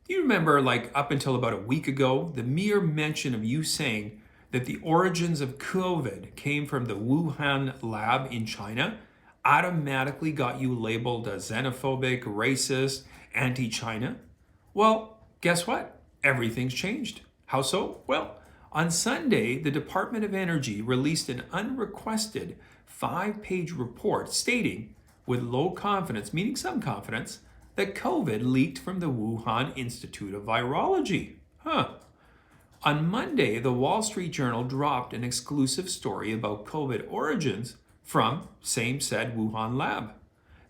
Do you remember, like up until about a week ago, the mere mention of you saying that the origins of COVID came from the Wuhan lab in China automatically got you labeled as xenophobic, racist, anti-China? Well, guess what? Everything's changed. How so? Well, on Sunday, the Department of Energy released an unrequested 5-page report stating, with low confidence, meaning some confidence, that COVID leaked from the Wuhan Institute of Virology. On Monday, the Wall Street Journal dropped an exclusive story about COVID origins from same said Wuhan lab.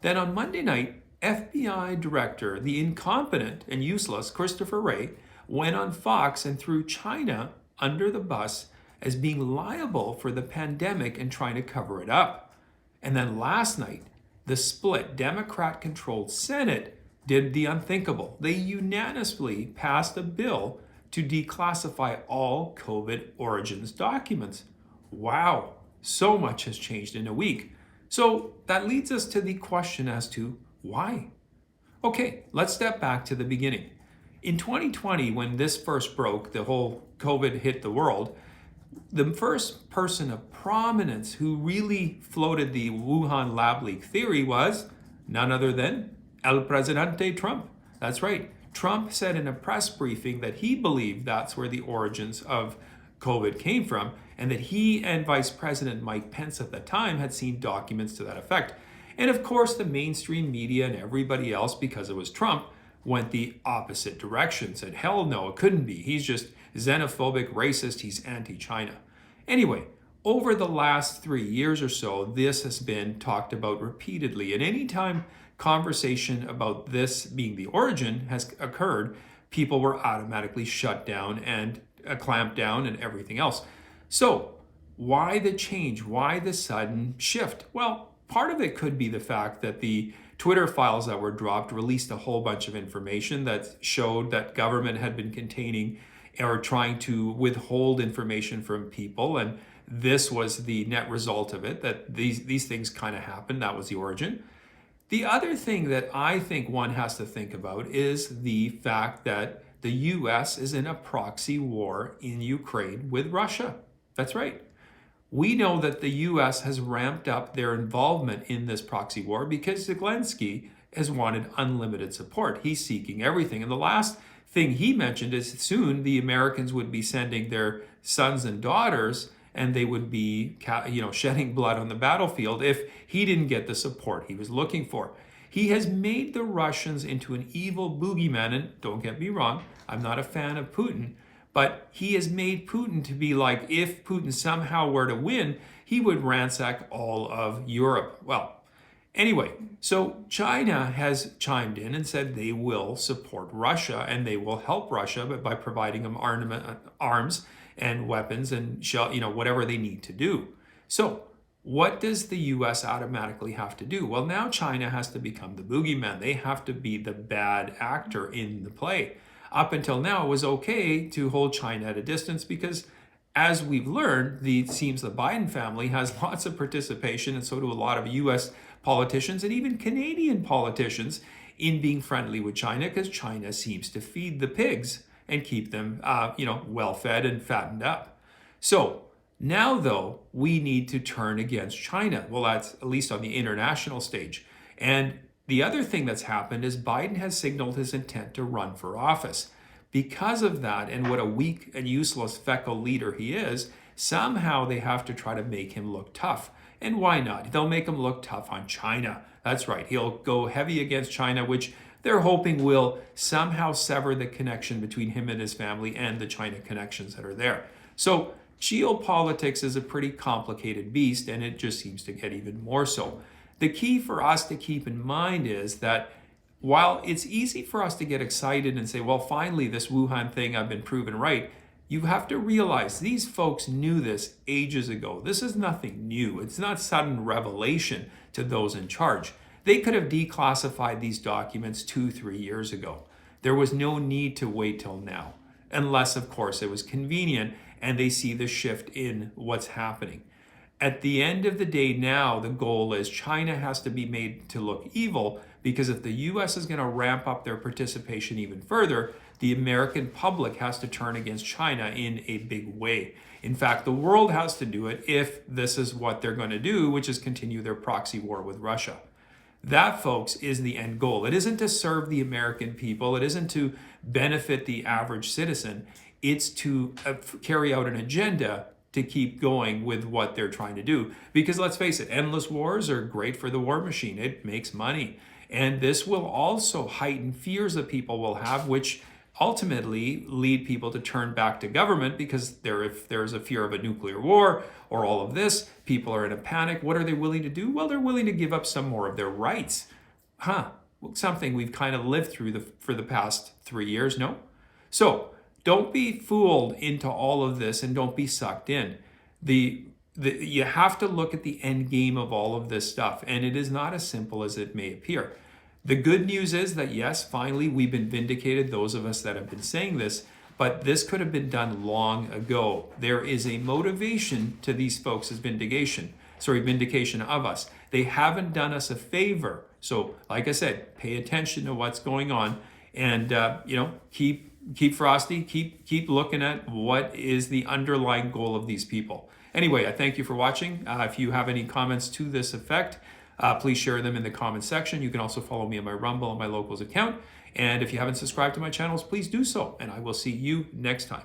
Then on Monday night, FBI Director, the incompetent and useless Christopher Wray, went on Fox and threw China under the bus as being liable for the pandemic and trying to cover it up. And then last night, the split Democrat-controlled Senate did the unthinkable. They unanimously passed a bill to declassify all COVID origins documents. Wow, so much has changed in a week. So that leads us to the question as to why. Okay, let's step back to the beginning. In 2020, when this first broke, the whole COVID hit the world, the first person of prominence who really floated the Wuhan Lab Leak Theory was none other than El Presidente Trump. That's right. Trump said in a press briefing that he believed that's where the origins of COVID came from, and that he and Vice President Mike Pence at the time had seen documents to that effect. And of course, the mainstream media and everybody else, because it was Trump, went the opposite direction, said, hell no, it couldn't be. He's just xenophobic, racist, he's anti-China. Anyway, over the last 3 years or so, this has been talked about repeatedly. And anytime conversation about this being the origin has occurred, people were automatically shut down and clamped down and everything else. So why the change? Why the sudden shift? Well, part of it could be the fact that the Twitter files that were dropped released a whole bunch of information that showed that government had been containing or trying to withhold information from people. And this was the net result of it, that these things kind of happened. That was the origin. The other thing that I think one has to think about is the fact that the US is in a proxy war in Ukraine with Russia. That's right. We know that the US has ramped up their involvement in this proxy war because Zelensky has wanted unlimited support. He's seeking everything. And the last thing he mentioned is soon the Americans would be sending their sons and daughters, and they would be, shedding blood on the battlefield if he didn't get the support he was looking for. He has made the Russians into an evil boogeyman, and don't get me wrong, I'm not a fan of Putin, but he has made Putin to be like, if Putin somehow were to win, he would ransack all of Europe. Well, anyway, so China has chimed in and said they will support Russia and they will help Russia by providing them arms and weapons and whatever they need to do. So what does the US automatically have to do? Well, now China has to become the boogeyman. They have to be the bad actor in the play. Up until now, it was okay to hold China at a distance because, as we've learned, it seems the Biden family has lots of participation, and so do a lot of US politicians and even Canadian politicians in being friendly with China, because China seems to feed the pigs and keep them, well-fed and fattened up. So now, though, we need to turn against China. Well, that's at least on the international stage. And the other thing that's happened is Biden has signaled his intent to run for office. Because of that, and what a weak and useless feckle leader he is, somehow they have to try to make him look tough. And why not? They'll make him look tough on China. That's right. He'll go heavy against China, which they're hoping will somehow sever the connection between him and his family and the China connections that are there. So geopolitics is a pretty complicated beast, and it just seems to get even more so. The key for us to keep in mind is that while it's easy for us to get excited and say, well, finally, this Wuhan thing, I've been proven right, you have to realize these folks knew this ages ago. This is nothing new. It's not sudden revelation to those in charge. They could have declassified these documents 2-3 years ago. There was no need to wait till now, unless, of course, it was convenient and they see the shift in what's happening. At the end of the day now, the goal is China has to be made to look evil because if the US is going to ramp up their participation even further, the American public has to turn against China in a big way. In fact, the world has to do it if this is what they're going to do, which is continue their proxy war with Russia. That, folks, is the end goal. It isn't to serve the American people. It isn't to benefit the average citizen. It's to carry out an agenda to keep going with what they're trying to do. Because let's face it, endless wars are great for the war machine. It makes money. And this will also heighten fears that people will have, which ultimately lead people to turn back to government, because if there's a fear of a nuclear war or all of this, people are in a panic. What are they willing to do? Well, they're willing to give up some more of their rights. Something we've kind of lived through for the past 3 years, no? So don't be fooled into all of this and don't be sucked in. You have to look at the end game of all of this stuff, and it is not as simple as it may appear. The good news is that, yes, finally, we've been vindicated, those of us that have been saying this, but this could have been done long ago. There is a motivation to these folks' vindication of us. They haven't done us a favor. So, like I said, pay attention to what's going on, and keep frosty, keep looking at what is the underlying goal of these people. Anyway, I thank you for watching. If you have any comments to this effect, please share them in the comments section. You can also follow me on my Rumble and my Locals account. And if you haven't subscribed to my channels, please do so. And I will see you next time.